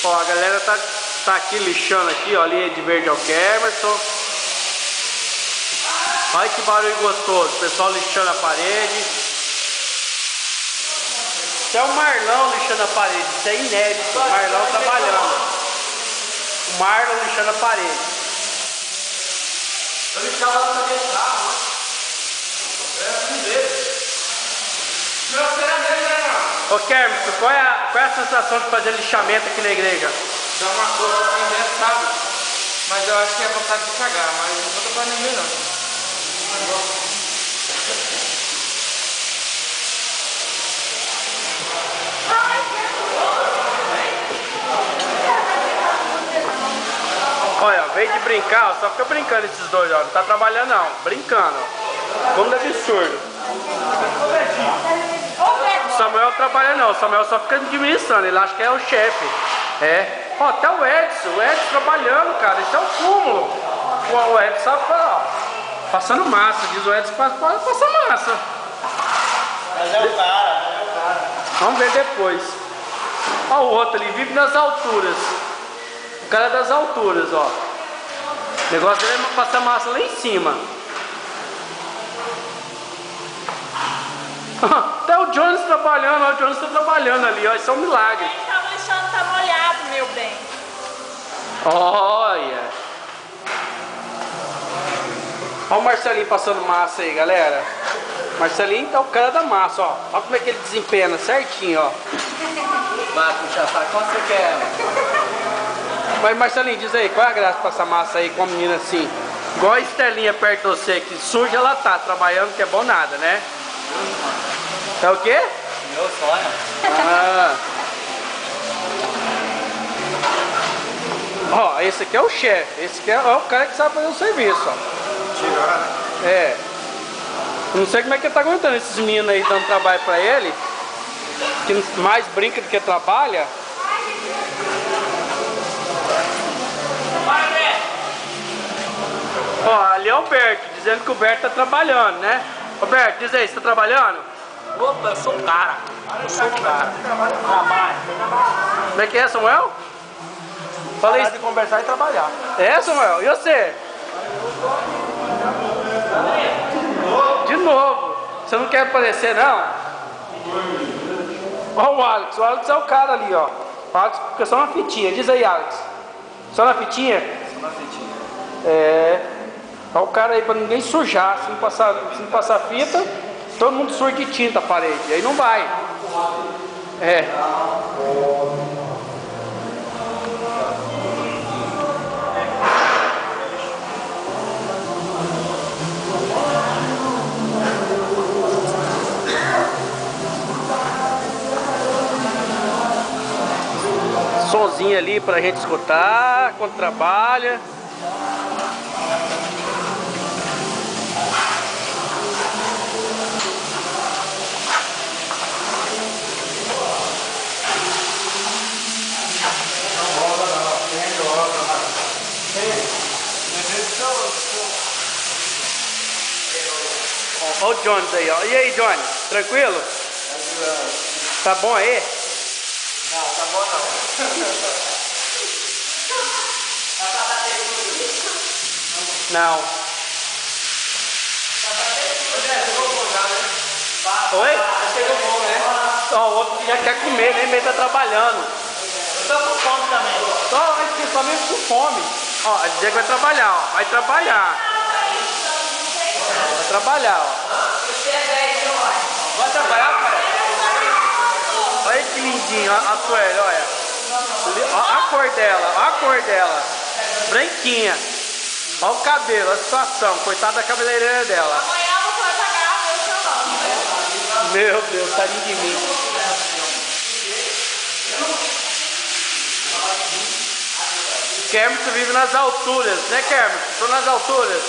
Ó, a galera tá aqui lixando aqui, ó, linha de verde é o Kemerson. Olha que barulho gostoso, o pessoal lixando a parede. Isso é o Marlão lixando a parede, isso é inédito, o Marlão trabalhando. O Marlon lixando a parede. Eu lixava lá também o carro, né? Meu será dele, né? Ô Kemerson, qual é a sensação de fazer lixamento aqui na igreja? Dá uma coisa assim, né, sabe? Mas eu acho que é vontade de cagar, mas não vou pra ninguém não. Olha, veio de brincar, ó, só fica brincando esses dois, ó. Não tá trabalhando não, brincando, ó. Como é absurdo. O Samuel não trabalha não, o Samuel só fica administrando, ele acha que é o chefe. É. Ó, até o Edson trabalhando, cara, isso é um cúmulo. O Edson sabe, ó, passando massa, diz o Edson que passa massa. Mas é o cara, Vamos ver depois. Ó, o outro ali vive nas alturas. O cara é das alturas, ó. O negócio dele é passar massa lá em cima. Até o Jones trabalhando, ó. O Jones tá trabalhando ali, ó. Isso é um milagre. Quem tava lixando tá molhado, meu bem. Olha. Olha o Marcelinho passando massa aí, galera. Marcelinho tá o cara da massa, ó. Olha como é que ele desempena certinho, ó. vai puxar saco, quanto você quer? Mas Marcelinho, diz aí, qual é a graça de passar massa aí com a menina assim? Igual a Estelinha perto de você, que suja ela tá, trabalhando que é bom nada, né? É o quê? Meu sonho. Ah. Ó, esse aqui é o chefe, esse aqui é o cara que sabe fazer o serviço, ó. Tirar, né? É. Eu não sei como é que ele tá aguentando esses meninos aí dando trabalho pra ele, que mais brinca do que trabalha. Ó, ali é o Berto, dizendo que o Berto tá trabalhando, né? Ô Berto, diz aí, você tá trabalhando? Opa, eu sou o cara. Eu sou o cara. Trabalho. Como é que é, Samuel? Fala isso. De conversar e trabalhar. É, Samuel? E você? De novo. Você não quer aparecer, não? Ó o Alex é o cara ali, ó. O Alex fica só na fitinha. Diz aí, Alex. Só na fitinha? Só na fitinha. É. Olha o cara aí pra ninguém sujar. Se não passar fita, todo mundo suja de tinta a parede. Aí não vai. É. Sonzinho ali pra gente escutar quando trabalha. Olha o Jones aí, ó. E aí, Johnny? Tranquilo? Tá bom aí? Não, tá bom não. Não. Oi? Chegou bom, né? Ó, o outro já quer comer, nem meio tá trabalhando. Eu tô com fome também. Só principalmente com fome. Ó, a dizer que vai trabalhar, ó. Vai trabalhar. Vai trabalhar, ó. Vai trabalhar, cara? Olha que lindinho, ó, a Sueli, olha. Ó a cor dela, ó a cor dela. Branquinha. Olha o cabelo, a situação. Coitada da cabeleireira dela. Amanhã eu vou pagar meu salão. Meu Deus, tadinho de mim. Kemerson vive nas alturas, né, Kemerson? Estou nas alturas.